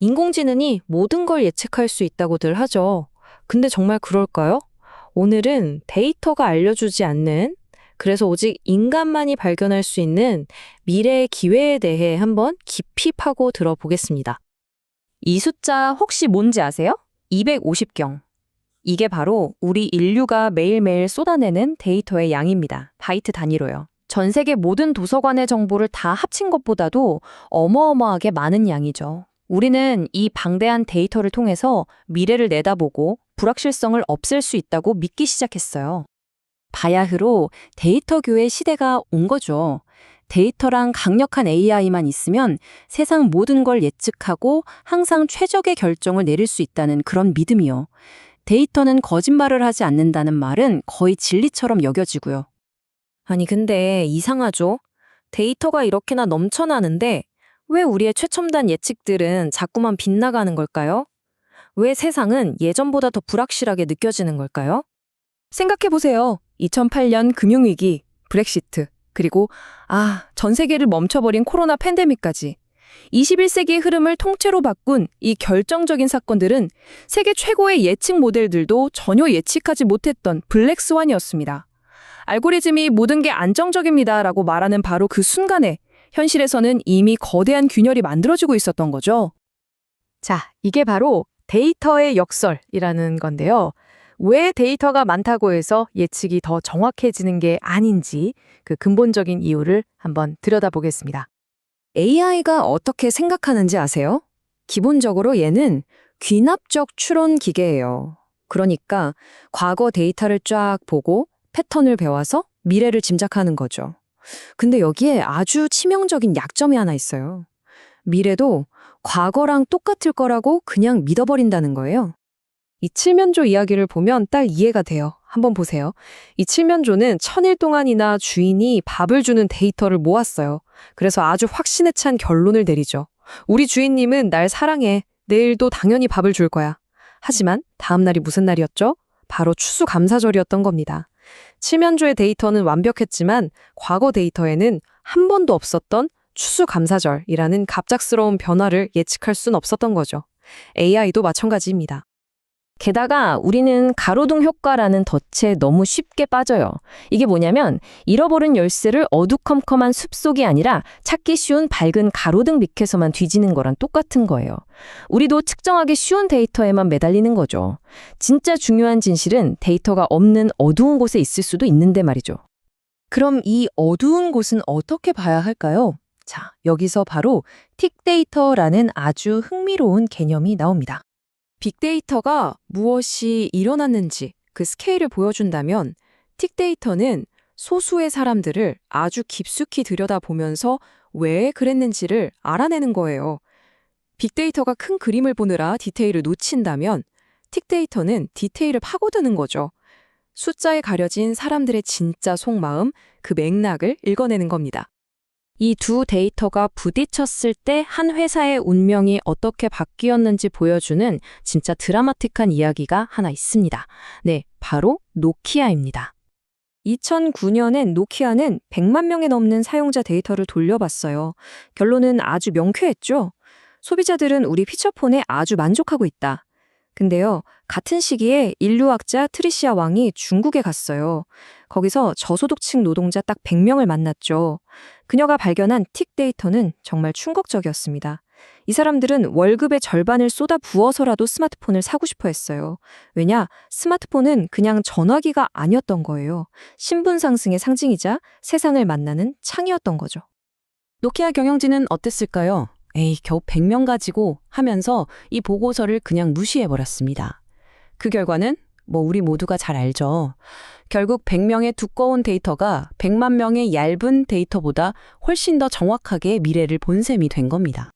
인공지능이 모든 걸 예측할 수 있다고들 하죠. 근데 정말 그럴까요? 오늘은 데이터가 알려주지 않는, 그래서 오직 인간만이 발견할 수 있는 미래의 기회에 대해 한번 깊이 파고 들어보겠습니다. 이 숫자 혹시 뭔지 아세요? 250경. 이게 바로 우리 인류가 매일매일 쏟아내는 데이터의 양입니다. 바이트 단위로요. 전 세계 모든 도서관의 정보를 다 합친 것보다도 어마어마하게 많은 양이죠. 우리는 이 방대한 데이터를 통해서 미래를 내다보고 불확실성을 없앨 수 있다고 믿기 시작했어요. 바야흐로 데이터 교의 시대가 온 거죠. 데이터랑 강력한 AI만 있으면 세상 모든 걸 예측하고 항상 최적의 결정을 내릴 수 있다는 그런 믿음이요. 데이터는 거짓말을 하지 않는다는 말은 거의 진리처럼 여겨지고요. 아니 근데 이상하죠? 데이터가 이렇게나 넘쳐나는데 왜 우리의 최첨단 예측들은 자꾸만 빗나가는 걸까요? 왜 세상은 예전보다 더 불확실하게 느껴지는 걸까요? 생각해보세요. 2008년 금융위기, 브렉시트, 그리고 전 세계를 멈춰버린 코로나 팬데믹까지. 21세기의 흐름을 통째로 바꾼 이 결정적인 사건들은 세계 최고의 예측 모델들도 전혀 예측하지 못했던 블랙스완이었습니다. 알고리즘이 모든 게 안정적입니다라고 말하는 바로 그 순간에 현실에서는 이미 거대한 균열이 만들어지고 있었던 거죠. 자, 이게 바로 데이터의 역설이라는 건데요. 왜 데이터가 많다고 해서 예측이 더 정확해지는 게 아닌지 그 근본적인 이유를 한번 들여다보겠습니다. AI가 어떻게 생각하는지 아세요? 기본적으로 얘는 귀납적 추론 기계예요. 그러니까 과거 데이터를 쫙 보고 패턴을 배워서 미래를 짐작하는 거죠. 근데 여기에 아주 치명적인 약점이 하나 있어요. 미래도 과거랑 똑같을 거라고 그냥 믿어버린다는 거예요. 이 칠면조 이야기를 보면 딱 이해가 돼요. 한번 보세요. 이 칠면조는 1000일 동안이나 주인이 밥을 주는 데이터를 모았어요. 그래서 아주 확신에 찬 결론을 내리죠. 우리 주인님은 날 사랑해. 내일도 당연히 밥을 줄 거야. 하지만 다음 날이 무슨 날이었죠? 바로 추수감사절이었던 겁니다. 칠면조의 데이터는 완벽했지만 과거 데이터에는 한 번도 없었던 추수감사절이라는 갑작스러운 변화를 예측할 순 없었던 거죠. AI도 마찬가지입니다. 게다가 우리는 가로등 효과라는 덫에 너무 쉽게 빠져요. 이게 뭐냐면 잃어버린 열쇠를 어두컴컴한 숲속이 아니라 찾기 쉬운 밝은 가로등 밑에서만 뒤지는 거랑 똑같은 거예요. 우리도 측정하기 쉬운 데이터에만 매달리는 거죠. 진짜 중요한 진실은 데이터가 없는 어두운 곳에 있을 수도 있는데 말이죠. 그럼 이 어두운 곳은 어떻게 봐야 할까요? 자, 여기서 바로 틱데이터라는 아주 흥미로운 개념이 나옵니다. 빅데이터가 무엇이 일어났는지 그 스케일을 보여준다면 틱데이터는 소수의 사람들을 아주 깊숙이 들여다보면서 왜 그랬는지를 알아내는 거예요. 빅데이터가 큰 그림을 보느라 디테일을 놓친다면 틱데이터는 디테일을 파고드는 거죠. 숫자에 가려진 사람들의 진짜 속마음, 그 맥락을 읽어내는 겁니다. 이 두 데이터가 부딪혔을 때 한 회사의 운명이 어떻게 바뀌었는지 보여주는 진짜 드라마틱한 이야기가 하나 있습니다. 네, 바로 노키아입니다. 2009년엔 노키아는 100만 명에 넘는 사용자 데이터를 돌려봤어요. 결론은 아주 명쾌했죠. 소비자들은 우리 피처폰에 아주 만족하고 있다. 근데요, 같은 시기에 인류학자 트리시아 왕이 중국에 갔어요. 거기서 저소득층 노동자 딱 100명을 만났죠. 그녀가 발견한 틱 데이터는 정말 충격적이었습니다. 이 사람들은 월급의 절반을 쏟아 부어서라도 스마트폰을 사고 싶어 했어요. 왜냐? 스마트폰은 그냥 전화기가 아니었던 거예요. 신분 상승의 상징이자 세상을 만나는 창이었던 거죠. 노키아 경영진은 어땠을까요? 에이, 겨우 100명 가지고 하면서 이 보고서를 그냥 무시해버렸습니다. 그 결과는 우리 모두가 잘 알죠. 결국 100명의 두꺼운 데이터가 100만 명의 얇은 데이터보다 훨씬 더 정확하게 미래를 본 셈이 된 겁니다.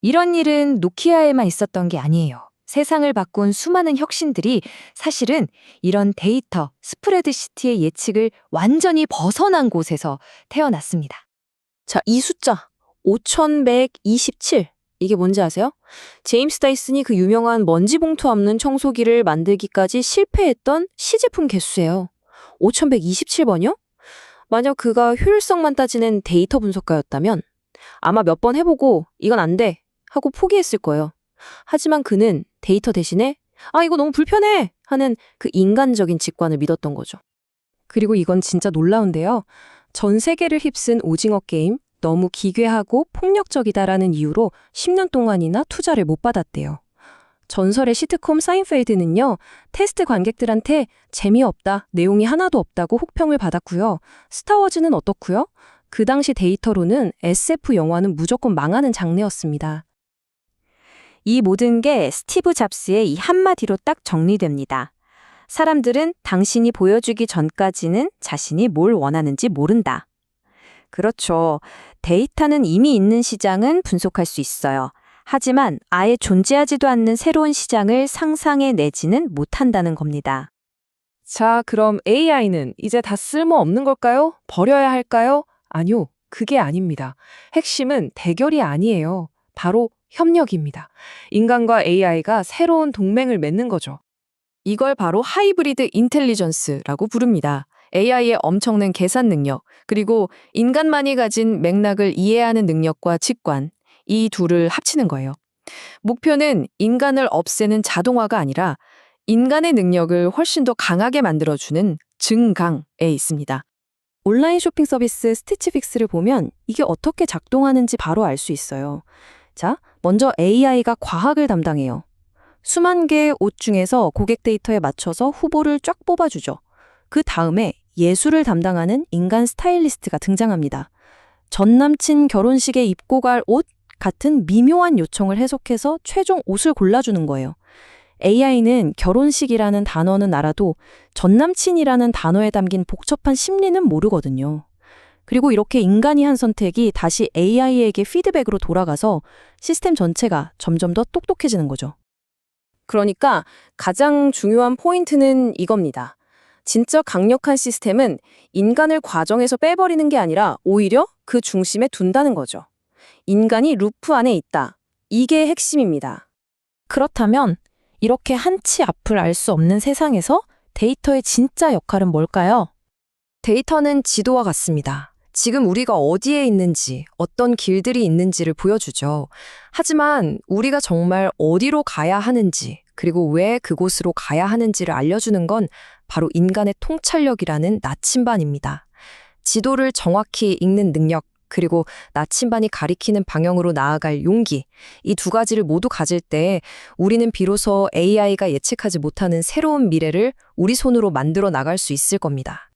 이런 일은 노키아에만 있었던 게 아니에요. 세상을 바꾼 수많은 혁신들이 사실은 이런 데이터, 스프레드시트의 예측을 완전히 벗어난 곳에서 태어났습니다. 자, 이 숫자 5127. 이게 뭔지 아세요? 제임스 다이슨이 그 유명한 먼지 봉투 없는 청소기를 만들기까지 실패했던 시제품 개수예요. 5127번이요? 만약 그가 효율성만 따지는 데이터 분석가였다면 아마 몇 번 해보고 이건 안 돼 하고 포기했을 거예요. 하지만 그는 데이터 대신에 이거 너무 불편해 하는 그 인간적인 직관을 믿었던 거죠. 그리고 이건 진짜 놀라운데요. 전 세계를 휩쓴 오징어 게임, 너무 기괴하고 폭력적이다라는 이유로 10년 동안이나 투자를 못 받았대요. 전설의 시트콤 사인펠드는요, 테스트 관객들한테 재미없다, 내용이 하나도 없다고 혹평을 받았고요. 스타워즈는 어떻고요? 그 당시 데이터로는 SF 영화는 무조건 망하는 장르였습니다. 이 모든 게 스티브 잡스의 이 한마디로 딱 정리됩니다. 사람들은 당신이 보여주기 전까지는 자신이 뭘 원하는지 모른다. 그렇죠. 데이터는 이미 있는 시장은 분석할 수 있어요. 하지만 아예 존재하지도 않는 새로운 시장을 상상해 내지는 못한다는 겁니다. 자, 그럼 AI는 이제 다 쓸모없는 걸까요? 버려야 할까요? 아니요, 그게 아닙니다. 핵심은 대결이 아니에요. 바로 협력입니다. 인간과 AI가 새로운 동맹을 맺는 거죠. 이걸 바로 하이브리드 인텔리전스라고 부릅니다. AI의 엄청난 계산 능력, 그리고 인간만이 가진 맥락을 이해하는 능력과 직관, 이 둘을 합치는 거예요. 목표는 인간을 없애는 자동화가 아니라 인간의 능력을 훨씬 더 강하게 만들어주는 증강에 있습니다. 온라인 쇼핑 서비스 스티치픽스를 보면 이게 어떻게 작동하는지 바로 알 수 있어요. 자, 먼저 AI가 과학을 담당해요. 수만 개의 옷 중에서 고객 데이터에 맞춰서 후보를 쫙 뽑아주죠. 그 다음에 예술을 담당하는 인간 스타일리스트가 등장합니다. 전 남친 결혼식에 입고 갈 옷 같은 미묘한 요청을 해석해서 최종 옷을 골라주는 거예요. AI는 결혼식이라는 단어는 알아도 전 남친이라는 단어에 담긴 복잡한 심리는 모르거든요. 그리고 이렇게 인간이 한 선택이 다시 AI에게 피드백으로 돌아가서 시스템 전체가 점점 더 똑똑해지는 거죠. 그러니까 가장 중요한 포인트는 이겁니다. 진짜 강력한 시스템은 인간을 과정에서 빼버리는 게 아니라 오히려 그 중심에 둔다는 거죠. 인간이 루프 안에 있다. 이게 핵심입니다. 그렇다면 이렇게 한치 앞을 알 수 없는 세상에서 데이터의 진짜 역할은 뭘까요? 데이터는 지도와 같습니다. 지금 우리가 어디에 있는지, 어떤 길들이 있는지를 보여주죠. 하지만 우리가 정말 어디로 가야 하는지, 그리고 왜 그곳으로 가야 하는지를 알려주는 건 바로 인간의 통찰력이라는 나침반입니다. 지도를 정확히 읽는 능력, 그리고 나침반이 가리키는 방향으로 나아갈 용기, 이 두 가지를 모두 가질 때 우리는 비로소 AI가 예측하지 못하는 새로운 미래를 우리 손으로 만들어 나갈 수 있을 겁니다.